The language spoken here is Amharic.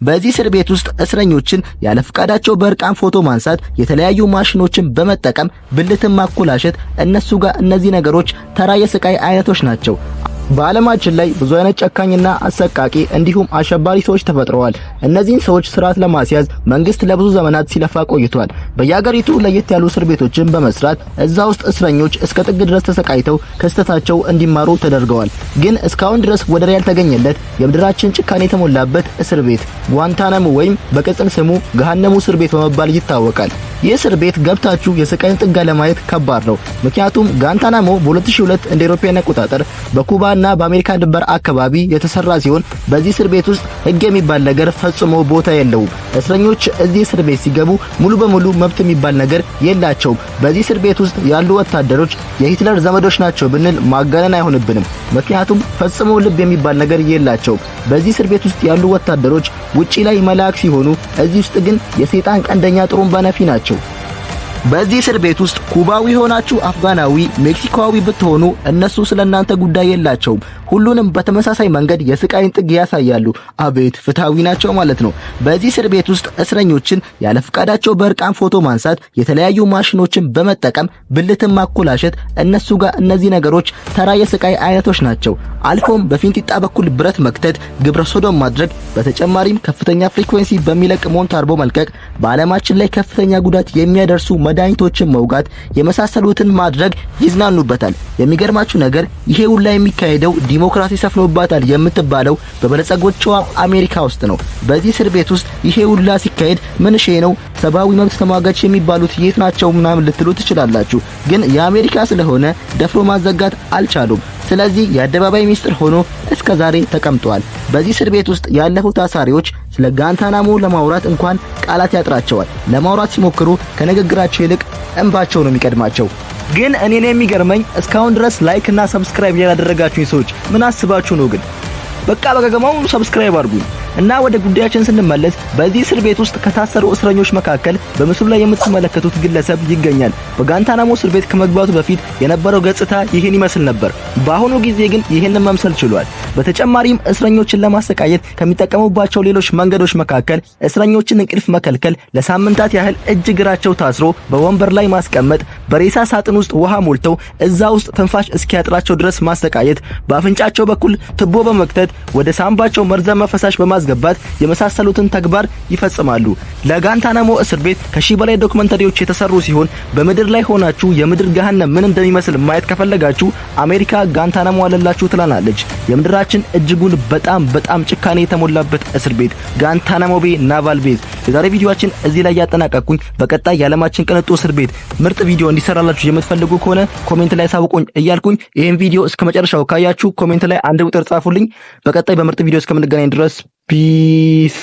በዚህ እስር ቤት ውስጥ እስረኞችን ያለ ፍቃዳቸው በእርቃን ፎቶ ማንሳት፣ የተለያዩ ማሽኖችን በመጠቀም ብልትን ማኮላሸት፣ እነሱ ጋር እነዚህ ነገሮች ተራ የስቃይ አይነቶች ናቸው። በዓለማችን ላይ ብዙ አይነት ጨካኝና አሰቃቂ እንዲሁም አሸባሪ ሰዎች ተፈጥረዋል። እነዚህን ሰዎች ስርዓት ለማስያዝ መንግስት ለብዙ ዘመናት ሲለፋ ቆይቷል። በየሀገሪቱ ለየት ያሉ እስር ቤቶችን በመስራት እዛ ውስጥ እስረኞች እስከ ጥግ ድረስ ተሰቃይተው ከስተታቸው እንዲማሩ ተደርገዋል። ግን እስካሁን ድረስ ወደር ያልተገኘለት የምድራችን ጭካኔ የተሞላበት እስር ቤት ጓንታናሞ ወይም በቅጽል ስሙ ገሃነሙ እስር ቤት በመባል ይታወቃል። ይህ እስር ቤት ገብታችሁ የስቃይን ጥግ ለማየት ከባድ ነው። ምክንያቱም ጓንታናሞ በ2002 እንደ አውሮፓውያን አቆጣጠር በኩባ እና በአሜሪካ ድንበር አካባቢ የተሰራ ሲሆን በዚህ እስር ቤት ውስጥ ህግ የሚባል ነገር ፈጽሞ ቦታ የለውም። እስረኞች እዚህ እስር ቤት ሲገቡ ሙሉ በሙሉ መብት የሚባል ነገር የላቸውም። በዚህ እስር ቤት ውስጥ ያሉ ወታደሮች የሂትለር ዘመዶች ናቸው ብንል ማጋነን አይሆንብንም። ምክንያቱም ፈጽሞ ልብ የሚባል ነገር የላቸውም። በዚህ እስር ቤት ውስጥ ያሉ ወታደሮች ውጪ ላይ መላእክት ሲሆኑ እዚህ ውስጥ ግን የሰይጣን ቀንደኛ ጥሩምባ ነፊ ናቸው። በዚህ እስር ቤት ውስጥ ኩባዊ ሆናችሁ አፍጋናዊ፣ ሜክሲኮዊ ብትሆኑ እነሱ ስለናንተ ጉዳይ የላቸውም። ሁሉንም በተመሳሳይ መንገድ የስቃይን ጥግ ያሳያሉ። አቤት ፍትሃዊ ናቸው ማለት ነው። በዚህ እስር ቤት ውስጥ እስረኞችን ያለ ፍቃዳቸው በእርቃን ፎቶ ማንሳት፣ የተለያዩ ማሽኖችን በመጠቀም ብልትን ማኮላሸት፣ እነሱ ጋር እነዚህ ነገሮች ተራ የስቃይ አይነቶች ናቸው። አልፎም በፊንጢጣ በኩል ብረት መክተት፣ ግብረ ሶዶም ማድረግ፣ በተጨማሪም ከፍተኛ ፍሪኩዌንሲ በሚለቅ ሞንታርቦ መልቀቅ፣ በዓለማችን ላይ ከፍተኛ ጉዳት የሚያደርሱ መድኃኒቶችን መውጋት የመሳሰሉትን ማድረግ ይዝናኑበታል። የሚገርማችሁ ነገር ይሄ ሁላ የሚካሄደው ዲሞክራሲ ሰፍኖባታል የምትባለው በበለጸጎቿ አሜሪካ ውስጥ ነው። በዚህ እስር ቤት ውስጥ ይሄ ሁላ ሲካሄድ ምን ነው ሰብአዊ መብት ተሟጋች የሚባሉት የት ናቸው ምናምን ልትሉ ትችላላችሁ። ግን የአሜሪካ ስለሆነ ደፍሮ ማዘጋት አልቻሉም። ስለዚህ የአደባባይ ሚስጥር ሆኖ እስከ ዛሬ ተቀምጧል። በዚህ እስር ቤት ውስጥ ያለፉ ታሳሪዎች ስለ ጓንታናሞ ለማውራት እንኳን ቃላት ያጥራቸዋል። ለማውራት ሲሞክሩ ከንግግራቸው ይልቅ እንባቸው ነው የሚቀድማቸው። ግን እኔን የሚገርመኝ እስካሁን ድረስ ላይክ እና ሰብስክራይብ ያላደረጋችሁኝ ሰዎች ምን አስባችሁ ነው? ግን በቃ በገገማው ሰብስክራይብ አድርጉኝ። እና ወደ ጉዳያችን ስንመለስ በዚህ እስር ቤት ውስጥ ከታሰሩ እስረኞች መካከል በምስሉ ላይ የምትመለከቱት ግለሰብ ይገኛል። በጓንታናሞ እስር ቤት ከመግባቱ በፊት የነበረው ገጽታ ይሄን ይመስል ነበር። በአሁኑ ጊዜ ግን ይሄንን መምሰል ችሏል። በተጨማሪም እስረኞችን ለማሰቃየት ከሚጠቀሙባቸው ሌሎች መንገዶች መካከል እስረኞችን እንቅልፍ መከልከል፣ ለሳምንታት ያህል እጅ እግራቸው ታስሮ በወንበር ላይ ማስቀመጥ፣ በሬሳ ሳጥን ውስጥ ውሃ ሞልተው እዛ ውስጥ ትንፋሽ እስኪያጥራቸው ድረስ ማሰቃየት፣ በአፍንጫቸው በኩል ትቦ በመክተት ወደ ሳምባቸው መርዛማ ፈሳሽ በማስገባት የመሳሰሉትን ተግባር ይፈጽማሉ። ለጓንታናሞ እስር ቤት ከሺህ በላይ ዶክመንተሪዎች የተሰሩ ሲሆን በምድር ላይ ሆናችሁ የምድር ገሃነም ምን እንደሚመስል ማየት ከፈለጋችሁ አሜሪካ ጓንታናሞ አለላችሁ ትላናለች። የምድራችን እጅጉን በጣም ጭካኔ የተሞላበት እስር ቤት ጓንታናሞ ቤ ናቫል ቤዝ። የዛሬ ቪዲዮአችን እዚህ ላይ ያጠናቀቅኩኝ። በቀጣይ የዓለማችን ቅንጡ እስር ቤት ምርጥ ቪዲዮ እንዲሰራላችሁ የምትፈልጉ ከሆነ ኮሜንት ላይ ሳውቁኝ እያልኩኝ ይሄን ቪዲዮ እስከመጨረሻው ካያችሁ ኮሜንት ላይ አንድ ቁጥር ጻፉልኝ። በቀጣይ በምርጥ ቪዲዮ እስከምንገናኝ ድረስ ፒስ